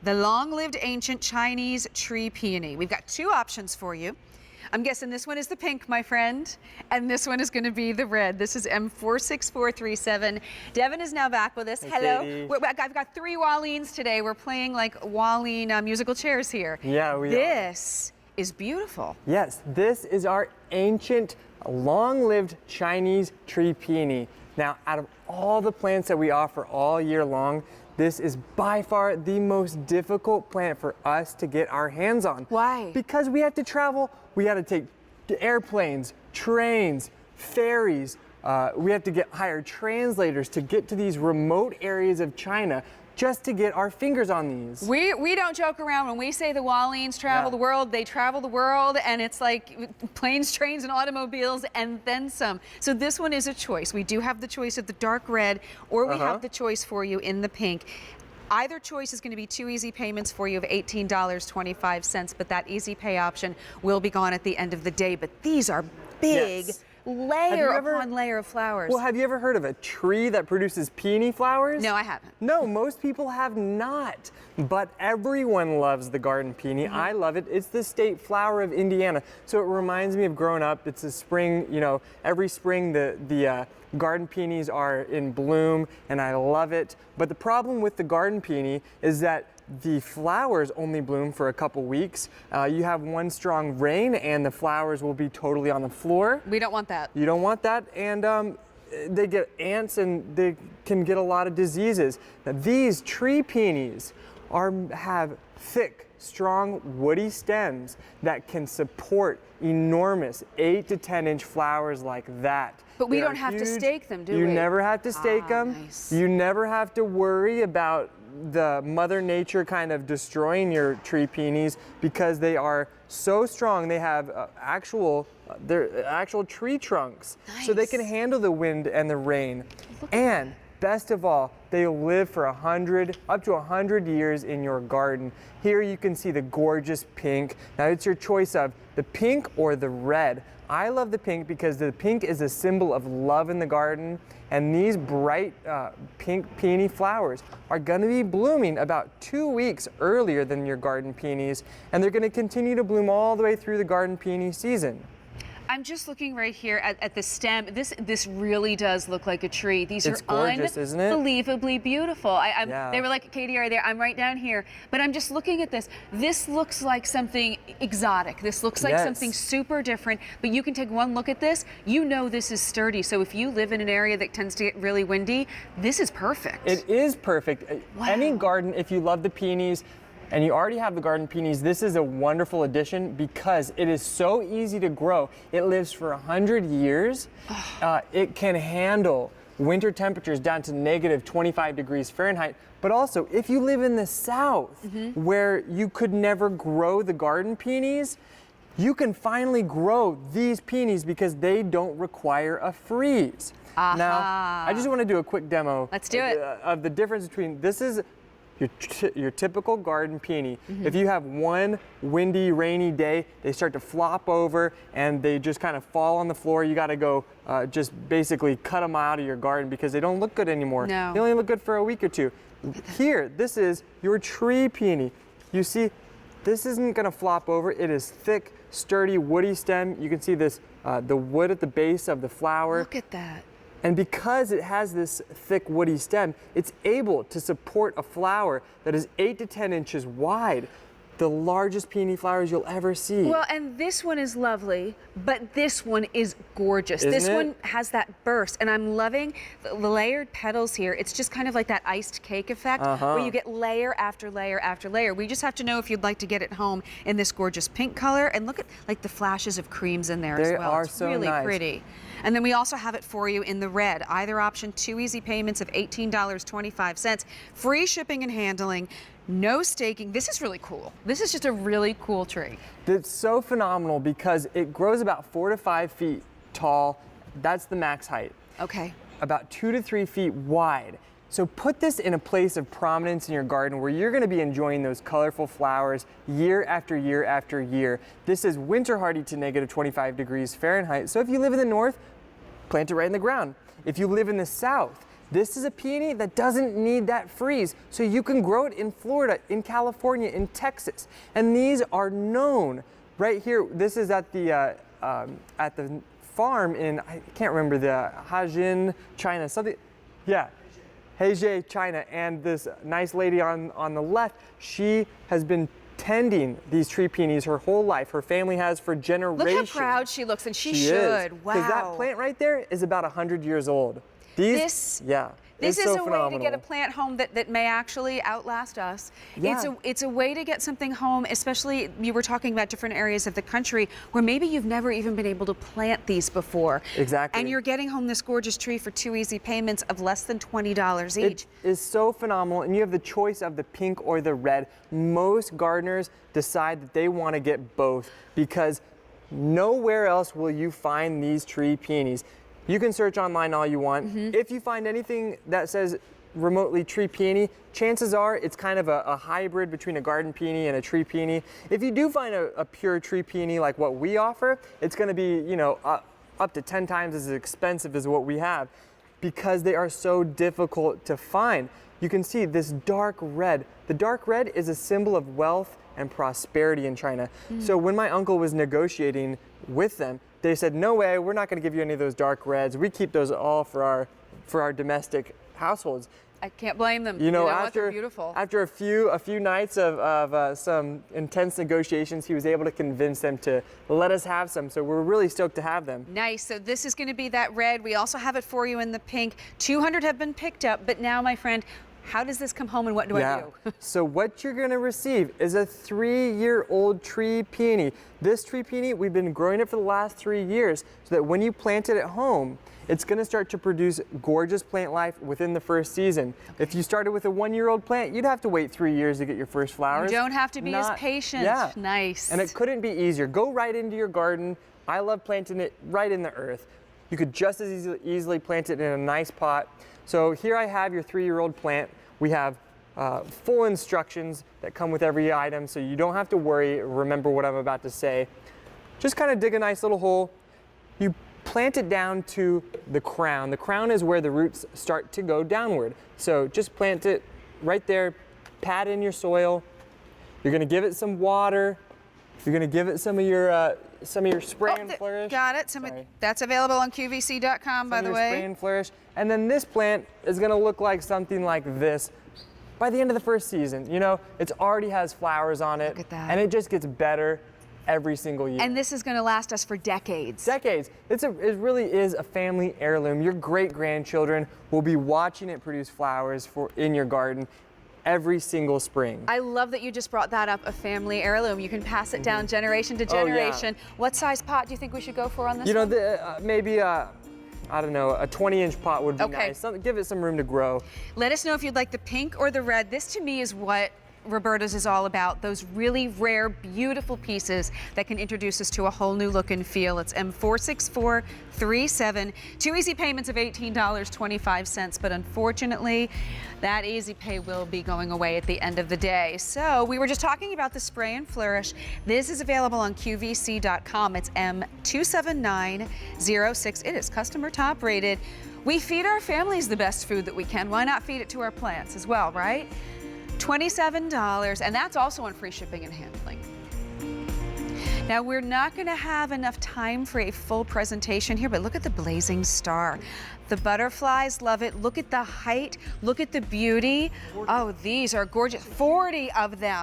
the long-lived ancient Chinese tree peony. We've got two options for you. I'm guessing this one is the pink, my friend, and this one is going to be the red. This is M46437. Devin is now back with us. Hey, hello. I've got three Walleens today. We're playing like Walleen musical chairs here. Yeah, we are. This is beautiful. Yes, this is our ancient, long-lived Chinese tree peony. Now, out of all the plants that we offer all year long, this is by far the most difficult plant for us to get our hands on. Why? Because we have to travel. We have to take airplanes, trains, ferries. We have to hire translators to get to these remote areas of China just to get our fingers on these. We don't joke around. When we say the Walleens travel the world, they travel the world, and it's like planes, trains, and automobiles, and then some. So this one is a choice. We do have the choice of the dark red, or we have the choice for you in the pink. Either choice is going to be two easy payments for you of $18.25, but that easy pay option will be gone at the end of the day. But these are big. Yes. Layer upon layer of flowers. Well, have you ever heard of a tree that produces peony flowers? No, I haven't. No, most people have not. But everyone loves the garden peony. I love it. It's the state flower of Indiana. So it reminds me of growing up. It's a spring, you know, every spring the garden peonies are in bloom, and I love it. But the problem with the garden peony is that the flowers only bloom for a couple weeks. You have one strong rain and the flowers will be totally on the floor. We don't want that. You don't want that, and they get ants and they can get a lot of diseases. Now, these tree peonies have thick, strong, woody stems that can support enormous 8 to 10 inch flowers like that. But we don't have to stake them, do we? You never have to stake them. Nice. You never have to worry about the Mother Nature kind of destroying your tree peonies because they are so strong. They have they're actual tree trunks, so they can handle the wind and the rain. And best of all, they live for up to 100 years in your garden. Here you can see the gorgeous pink. Now it's your choice of the pink or the red. I love the pink because the pink is a symbol of love in the garden, and these bright pink peony flowers are going to be blooming about 2 weeks earlier than your garden peonies, and they're going to continue to bloom all the way through the garden peony season. I'm just looking right here at the stem. This really does look like a tree. These It's are gorgeous, isn't it? Unbelievably beautiful. They were like, Katie, are there? I'm right down here. But I'm just looking at this. This looks like something exotic. This looks like something super different. But you can take one look at this. You know this is sturdy. So if you live in an area that tends to get really windy, this is perfect. It is perfect. Wow. Any garden, if you love the peonies, and you already have the garden peonies, this is a wonderful addition because it is so easy to grow. It lives for 100 years. It can handle winter temperatures down to negative 25 degrees Fahrenheit. But also, if you live in the South, where you could never grow the garden peonies, you can finally grow these peonies because they don't require a freeze. Now, I just want to do a quick demo. Let's do it. Of the difference between, this is your typical garden peony. If you have one windy, rainy day, they start to flop over and they just kind of fall on the floor. You got to go just basically cut them out of your garden because they don't look good anymore. No. They only look good for a week or two. Here, this is your tree peony. You see, this isn't going to flop over. It is thick, sturdy, woody stem. You can see this, the wood at the base of the flower. Look at that. And because it has this thick woody stem, it's able to support a flower that is 8 to 10 inches wide. The largest peony flowers you'll ever see. Well, and this one is lovely, but this one is gorgeous. Isn't this it? one has that burst, and I'm loving the layered petals here. It's just kind of like that iced cake effect, where you get layer after layer after layer. We just have to know if you'd like to get it home in this gorgeous pink color, and look at like the flashes of creams in there as well. They are it's so really nice. pretty. And then we also have it for you in the red. Either option, two easy payments of $18.25, free shipping and handling. No staking. This is really cool. This is just a really cool tree. It's so phenomenal because it grows about 4 to 5 feet tall. That's the max height. Okay. About 2 to 3 feet wide. So put this in a place of prominence in your garden where you're going to be enjoying those colorful flowers year after year after year. This is winter hardy to negative 25 degrees Fahrenheit. So if you live in the north, plant it right in the ground. If you live in the south, This is a peony that doesn't need that freeze, so you can grow it in Florida, in California, in Texas. And these are known right here. This is at the farm in, I can't remember, the Hajin, China, something. Yeah. Heizhou, China, and this nice lady on the left, she has been tending these tree peonies her whole life. Her family has for generations. Look how proud she looks, and she should. Wow. Because that plant right there is about 100 years old. This is so a way phenomenal. to get a plant home that may actually outlast us. Yeah. It's a way to get something home, especially you were talking about different areas of the country where maybe you've never even been able to plant these before. Exactly. And you're getting home this gorgeous tree for 2 easy payments of less than $20 each. It is so phenomenal, and you have the choice of the pink or the red. Most gardeners decide that they want to get both because nowhere else will you find these tree peonies. You can search online all you want. If you find anything that says remotely tree peony, chances are it's kind of a hybrid between a garden peony and a tree peony. If you do find a pure tree peony like what we offer, it's going to be, you know, up to 10 times as expensive as what we have because they are so difficult to find. You can see this dark red. The dark red is a symbol of wealth and prosperity in China. So when my uncle was negotiating with them, they said, no way, we're not going to give you any of those dark reds. We keep those all for our domestic households. I can't blame them. You know, they're beautiful. after a few nights of some intense negotiations, he was able to convince them to let us have some. So we're really stoked to have them. Nice. So this is going to be that red. We also have it for you in the pink. 200 have been picked up, but now, my friend, how does this come home and what do I do? So what you're gonna receive is a 3-year-old tree peony. This tree peony, we've been growing it for the last 3 years so that when you plant it at home, it's gonna start to produce gorgeous plant life within the first season. If you started with a 1-year-old plant, you'd have to wait 3 years to get your first flowers. You don't have to be as patient. Yeah. Nice. And it couldn't be easier. Go right into your garden. I love planting it right in the earth. You could just as easily plant it in a nice pot. So here I have your 3-year-old plant. We have full instructions that come with every item, so you don't have to worry, remember what I'm about to say. Just kind of dig a nice little hole. You plant it down to the crown. The crown is where the roots start to go downward. So just plant it right there, pat in your soil. You're gonna give it some water. You're gonna give it some of your spray and flourish. Got it. That's available on QVC.com, by the way. Spray and flourish. And then this plant is gonna look like something like this by the end of the first season. You know, it already has flowers on it. Look at that. And it just gets better every single year. And this is going to last us for decades. Decades. It really is a family heirloom. Your great-grandchildren will be watching it produce flowers in your garden every single spring. I love that you just brought that up, a family heirloom. You can pass it down generation to generation. Oh, yeah. What size pot do you think we should go for on this one? You know, maybe I don't know, a 20-inch pot would be nice. Give it some room to grow. Let us know if you'd like the pink or the red. This to me is what Roberta's is all about, those really rare, beautiful pieces that can introduce us to a whole new look and feel. It's M46437. 2 easy payments of $18.25, but unfortunately, that easy pay will be going away at the end of the day. So we were just talking about the spray and flourish. This is available on QVC.com. It's M27906. It is customer top rated. We feed our families the best food that we can. Why not feed it to our plants as well, right? $27, and that's also on free shipping and handling. Now, we're not going to have enough time for a full presentation here, but look at the blazing star. The butterflies love it. Look at the height. Look at the beauty. Oh, these are gorgeous. 40 of them.